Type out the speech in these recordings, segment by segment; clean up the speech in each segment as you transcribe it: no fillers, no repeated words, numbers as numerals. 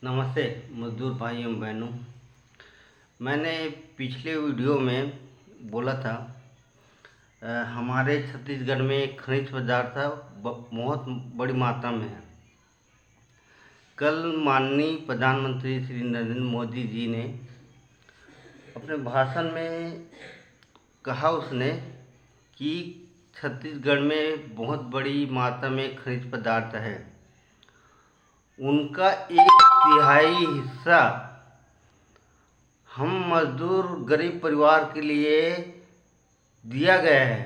नमस्ते मजदूर भाई एवं बहनों। मैंने पिछले वीडियो में बोला था हमारे छत्तीसगढ़ में एक खनिज पदार्थ बहुत बड़ी मात्रा में है। कल माननीय प्रधानमंत्री श्री नरेंद्र मोदी जी ने अपने भाषण में कहा उसने कि छत्तीसगढ़ में बहुत बड़ी मात्रा में खनिज पदार्थ है। उनका 1/3 हिस्सा हम मजदूर गरीब परिवार के लिए दिया गया है।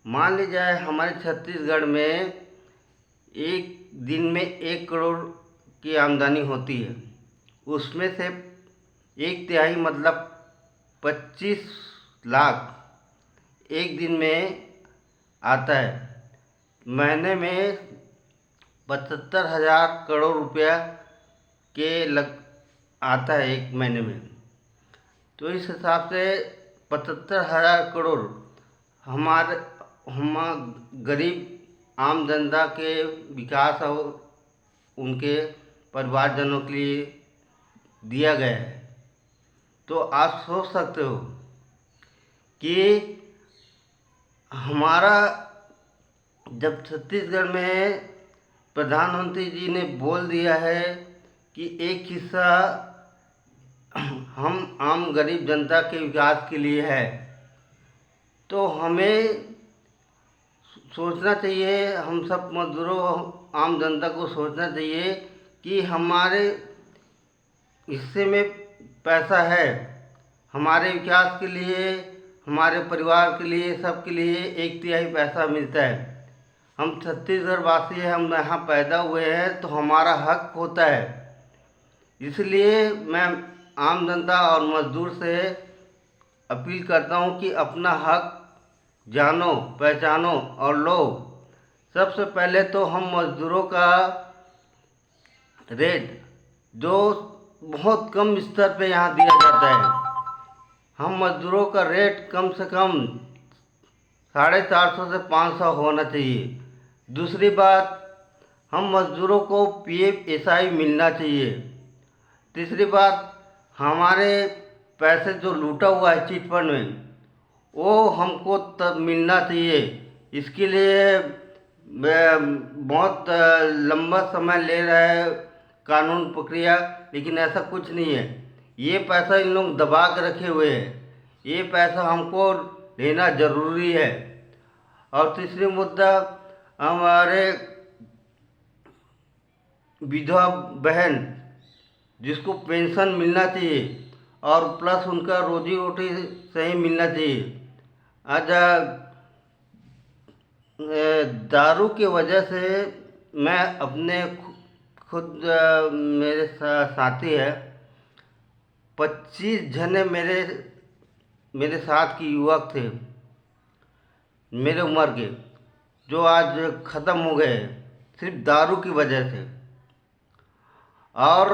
मान लीजिए हमारे छत्तीसगढ़ में एक दिन में 1 करोड़ की आमदनी होती है, उसमें से 1/3 मतलब 25 लाख एक दिन में आता है। महीने में 75,000 करोड़ रुपया के लग आता है एक महीने में। तो इस हिसाब से 75,000 करोड़ हम गरीब आम जनता के विकास और उनके परिवारजनों के लिए दिया गया है। तो आप सोच सकते हो कि हमारा जब छत्तीसगढ़ में प्रधानमंत्री जी ने बोल दिया है कि एक हिस्सा हम आम गरीब जनता के विकास के लिए है, तो हमें सोचना चाहिए, हम सब मजदूरों आम जनता को सोचना चाहिए कि हमारे हिस्से में पैसा है, हमारे विकास के लिए, हमारे परिवार के लिए, सबके लिए 1/3 पैसा मिलता है। हम छत्तीसगढ़ वासी हैं, हम यहाँ पैदा हुए हैं, तो हमारा हक होता है। इसलिए मैं आम जनता और मजदूर से अपील करता हूँ कि अपना हक जानो, पहचानो और लो। सबसे पहले तो हम मजदूरों का रेट जो बहुत कम स्तर पे यहाँ दिया जाता है, हम मजदूरों का रेट कम से कम 450 से 500 होना चाहिए। दूसरी बात, हम मजदूरों को PFSI मिलना चाहिए। तीसरी बात, हमारे पैसे जो लूटा हुआ है चिट फंड में, वो हमको तब मिलना चाहिए। इसके लिए बहुत लंबा समय ले रहा है कानून प्रक्रिया, लेकिन ऐसा कुछ नहीं है। ये पैसा इन लोग दबा के रखे हुए हैं, ये पैसा हमको लेना ज़रूरी है। और तीसरी मुद्दा, हमारे विधवा बहन जिसको पेंशन मिलना चाहिए और प्लस उनका रोजी रोटी सही मिलना चाहिए। आज दारू की वजह से मैं अपने खुद मेरे साथी है 25 जने मेरे साथ के युवक थे मेरे उम्र के, जो आज ख़त्म हो गए सिर्फ दारू की वजह से। और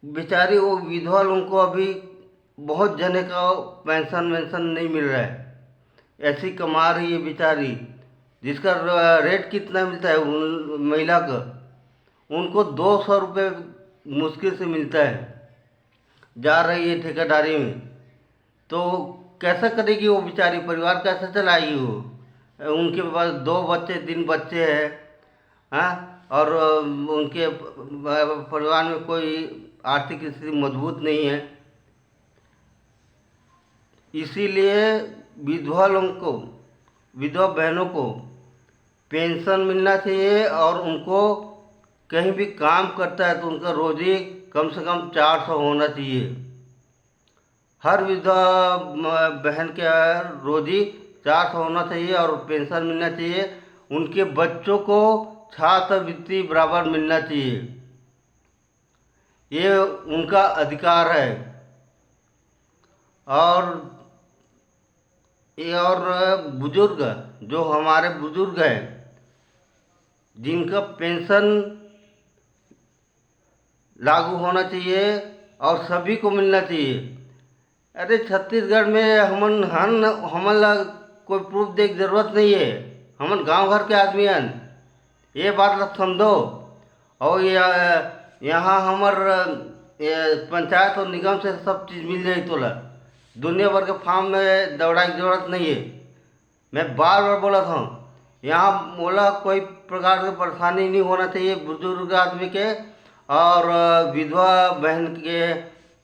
बेचारी वो विधवा उनको अभी बहुत जने का पेंशन वेंशन नहीं मिल रहा है, ऐसी कमा रही है बेचारी। जिसका रेट कितना मिलता है उन महिला का, उनको 200 रुपये मुश्किल से मिलता है। जा रही है ठेकेदारी में, तो कैसा करेगी वो बेचारी, परिवार कैसे चलाएगी वो। उनके पास 2 बच्चे 3 बच्चे हैं, हाँ, और उनके परिवार में कोई आर्थिक स्थिति मजबूत नहीं है। इसीलिए विधवा लोगों को, विधवा बहनों को पेंशन मिलना चाहिए, और उनको कहीं भी काम करता है तो उनका रोजी कम से कम 400 होना चाहिए। हर विधवा बहन के रोजी 400 होना चाहिए और पेंशन मिलना चाहिए। उनके बच्चों को छात्रवृत्ति बराबर मिलना चाहिए, ये उनका अधिकार है। और बुजुर्ग, जो हमारे बुजुर्ग हैं जिनका पेंशन लागू होना चाहिए और सभी को मिलना चाहिए। अरे छत्तीसगढ़ में हमन कोई प्रूफ देख जरूरत नहीं है, हमन गांव घर के आदमी हन, ये बात ला समझो। और ये यहाँ हमार पंचायत और निगम से सब चीज़ मिल जाई तोला। दुनिया भर के फार्म में दौड़ाई की जरूरत नहीं है। मैं बार बार बोला था, यहाँ मोला कोई प्रकार की परेशानी नहीं होना चाहिए बुजुर्ग आदमी के और विधवा बहन के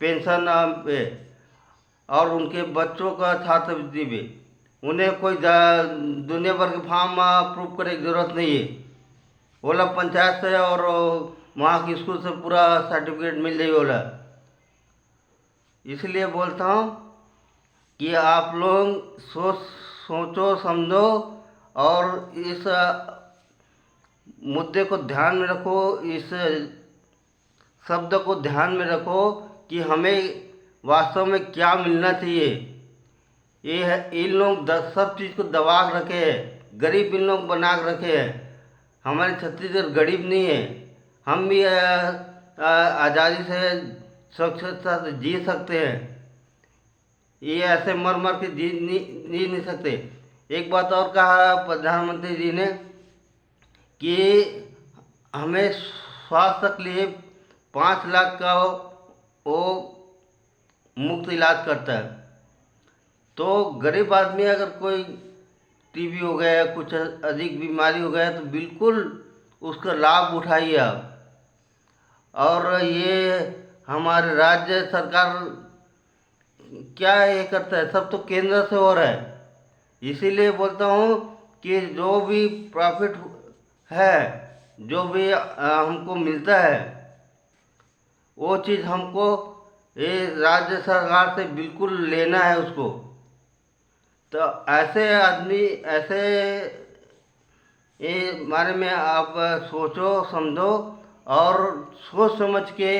पेंशन पे और उनके बच्चों का छात्रवृत्ति पे। उन्हें कोई दुनिया भर के फॉर्म प्रूफ करने की ज़रूरत नहीं है। बोला पंचायत से और वहाँ की स्कूल से पूरा सर्टिफिकेट मिल जाए बोला। इसलिए बोलता हूँ कि आप लोग सोचो समझो और इस मुद्दे को ध्यान में रखो, इस शब्द को ध्यान में रखो कि हमें वास्तव में क्या मिलना चाहिए। ये है इन लोग सब चीज़ को दबा के रखे हैं, गरीब इन लोग बना के रखे हैं। हमारे छत्तीसगढ़ गरीब नहीं है, हम भी आज़ादी से स्वच्छता से जी सकते हैं। ये ऐसे मर मर के जी नहीं सकते। एक बात और कहा प्रधानमंत्री जी ने कि हमें स्वास्थ्य के लिए 5 लाख का वो मुफ्त इलाज करता है। तो गरीब आदमी अगर कोई टीबी हो गया, कुछ अधिक बीमारी हो गया, तो बिल्कुल उसका लाभ उठाइए आप। और ये हमारे राज्य सरकार क्या ये करता है, सब तो केंद्र से हो रहा है। इसीलिए बोलता हूँ कि जो भी प्रॉफिट है, जो भी हमको मिलता है, वो चीज़ हमको ये राज्य सरकार से बिल्कुल लेना है उसको। तो ऐसे आदमी ऐसे ये बारे में आप सोचो समझो और सोच समझ के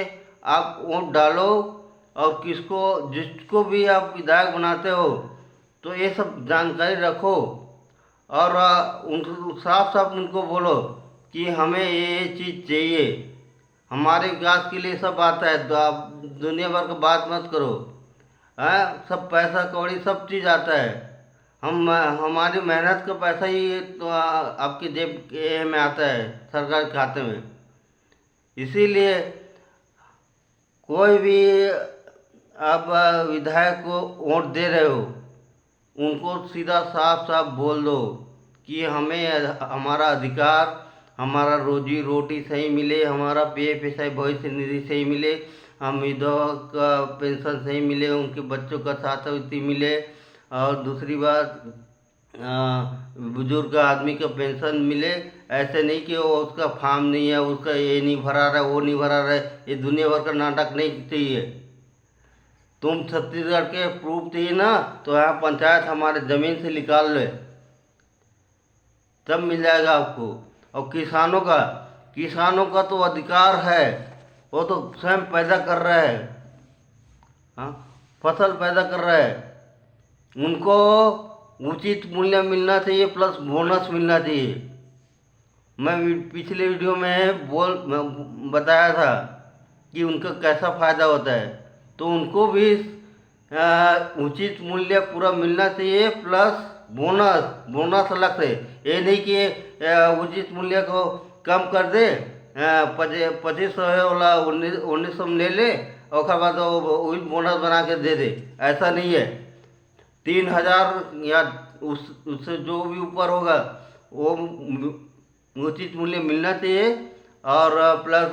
आप वोट डालो। और जिसको भी आप विधायक बनाते हो तो ये सब जानकारी रखो और उनको साफ साफ उनको बोलो कि हमें ये चीज़ चाहिए, हमारे विकास के लिए सब आता है। तो आप दुनिया भर की बात मत करो। सब पैसा कौड़ी सब चीज़ आता है। हमारी मेहनत का पैसा ही तो आपकी जेब के में आता है, सरकार के खाते में। इसीलिए कोई भी आप विधायक को वोट दे रहे हो, उनको सीधा साफ साफ बोल दो कि हमें हमारा अधिकार, हमारा रोजी रोटी सही मिले, हमारा PF सही भविष्य निधि सही मिले, हम विधवा का पेंशन सही मिले, उनके बच्चों का छात्रवृत्ति मिले। और दूसरी बात बुजुर्ग आदमी का पेंशन मिले। ऐसे नहीं कि वो उसका फॉर्म नहीं है, उसका ये नहीं भरा रहा है, वो नहीं भरा रहा है। ये दुनिया भर का नाटक नहीं चाहिए। तुम छत्तीसगढ़ के प्रूफ चाहिए ना, तो यहाँ पंचायत हमारे ज़मीन से निकाल ले, तब मिल जाएगा आपको। और किसानों का तो अधिकार है, वो तो स्वयं पैदा कर रहा है। हाँ, फसल पैदा कर रहा है, उनको उचित मूल्य मिलना चाहिए, प्लस बोनस मिलना चाहिए। मैं पिछले वीडियो में बताया था कि उनका कैसा फ़ायदा होता है। तो उनको भी उचित मूल्य पूरा मिलना चाहिए, प्लस बोनस अलग से। ये नहीं कि उचित मूल्य को कम कर दे, 2500 है वाला 1900 में ले ले और बाद वही बोनस बना के दे दे। ऐसा नहीं है। 3000 या उससे जो भी ऊपर होगा वो उचित मूल्य मिलना चाहिए। और प्लस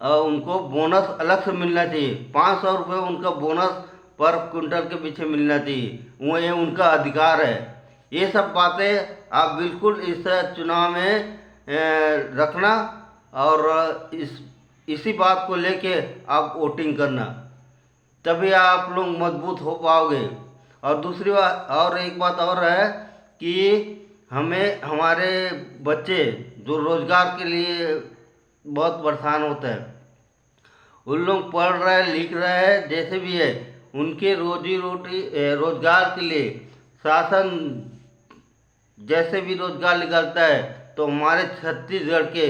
उनको बोनस अलग से मिलना चाहिए। 500 रुपये उनका बोनस पर क्विंटल के पीछे मिलना चाहिए, वो ये उनका अधिकार है। ये सब बातें आप बिल्कुल इस चुनाव में रखना और इसी बात को लेके आप वोटिंग करना, तभी आप लोग मजबूत हो पाओगे। और दूसरी बात और एक बात और है कि हमें हमारे बच्चे जो रोज़गार के लिए बहुत परेशान होते हैं, उन लोग पढ़ रहे हैं लिख रहे हैं जैसे भी है, उनके रोजी रोटी रोज़गार के लिए शासन जैसे भी रोज़गार निकालता है तो हमारे छत्तीसगढ़ के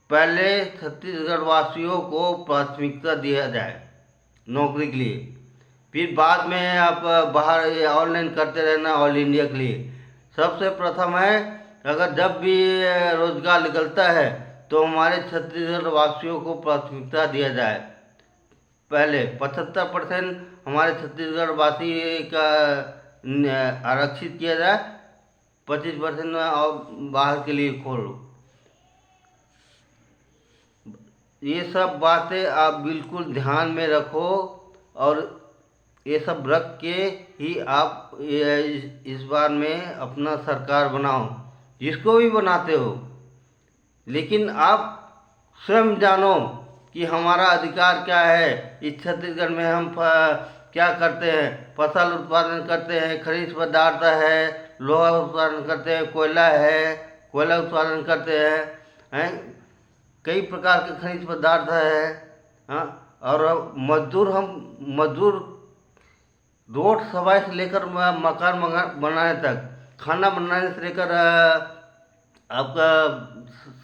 पहले छत्तीसगढ़ वासियों को प्राथमिकता दिया जाए नौकरी के लिए। फिर बाद में आप बाहर ऑनलाइन करते रहना ऑल इंडिया के लिए। सबसे प्रथम है, अगर जब भी रोज़गार निकलता है तो हमारे छत्तीसगढ़ वासियों को प्राथमिकता दिया जाए। पहले 75% हमारे छत्तीसगढ़ वासी का आरक्षित किया जाए, 25% और बाहर के लिए खोलो। ये सब बातें आप बिल्कुल ध्यान में रखो और ये सब रख के ही आप इस बार में अपना सरकार बनाओ, जिसको भी बनाते हो। लेकिन आप स्वयं जानो कि हमारा अधिकार क्या है। इस छत्तीसगढ़ में हम क्या करते हैं, फसल उत्पादन करते हैं, खनिज पदार्थ है, लोहा उत्पादन करते हैं, कोयला है, कोयला उत्पादन करते हैं, कई प्रकार के खनिज पदार्थ है। हाँ, और मजदूर रोड सफाई से लेकर मकान बनाने तक, खाना बनाने से लेकर आपका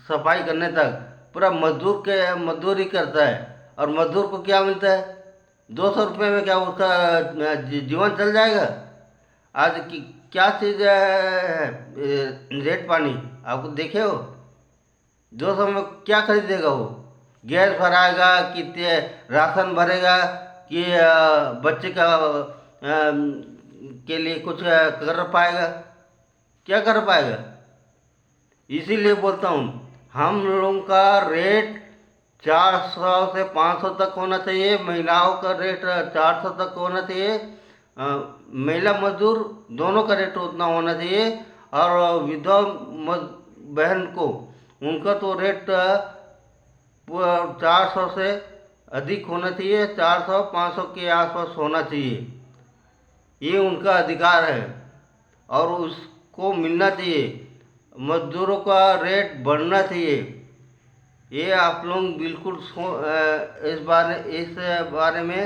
सफाई करने तक पूरा मजदूरी करता है। और मजदूर को क्या मिलता है? 200 रुपये में क्या उसका जीवन चल जाएगा? आज की क्या चीज़ है, रेट पानी आपको देखे हो? 200 में क्या खरीदेगा वो? गैस भराएगा कि राशन भरेगा कि बच्चे का के लिए कुछ कर पाएगा? क्या कर पाएगा? इसीलिए बोलता हूँ, हम लोगों का रेट 400 से 500 तक होना चाहिए। महिलाओं का रेट 400 तक होना चाहिए। महिला मजदूर दोनों का रेट उतना होना चाहिए। और विधवा बहन को उनका तो रेट 400 से अधिक होना चाहिए, 400-500 के आसपास होना चाहिए। ये उनका अधिकार है और उसको मिलना चाहिए। मजदूरों का रेट बढ़ना चाहिए। ये आप लोग बिल्कुल इस बारे में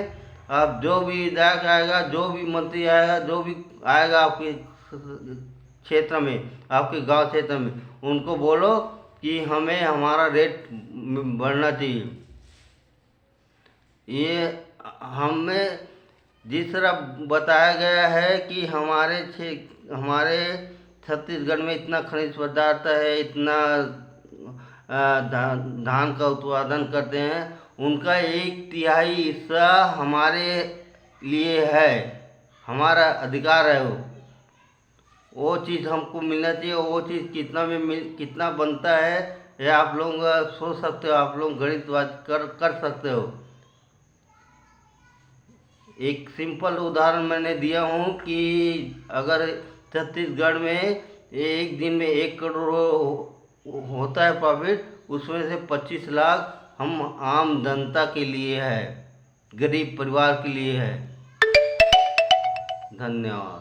आप जो भी विधायक आएगा, जो भी मंत्री आएगा, जो भी आएगा आपके क्षेत्र में, आपके गांव क्षेत्र में, उनको बोलो कि हमें हमारा रेट बढ़ना चाहिए। ये हमें जिस तरह बताया गया है कि हमारे छत्तीसगढ़ में इतना खनिज पदार्थ है, इतना धान का उत्पादन करते हैं, उनका 1/3 हिस्सा हमारे लिए है, हमारा अधिकार है। वो चीज़ हमको मिलना चाहिए। वो चीज़ कितना बनता है, ये आप लोग सोच सकते हो, आप लोग गणितवाद कर सकते हो। एक सिंपल उदाहरण मैंने दिया हूँ कि अगर छत्तीसगढ़ में एक दिन में 1 करोड़ होता है प्रॉफिट, उसमें से 25 लाख हम आम जनता के लिए है, गरीब परिवार के लिए है। धन्यवाद।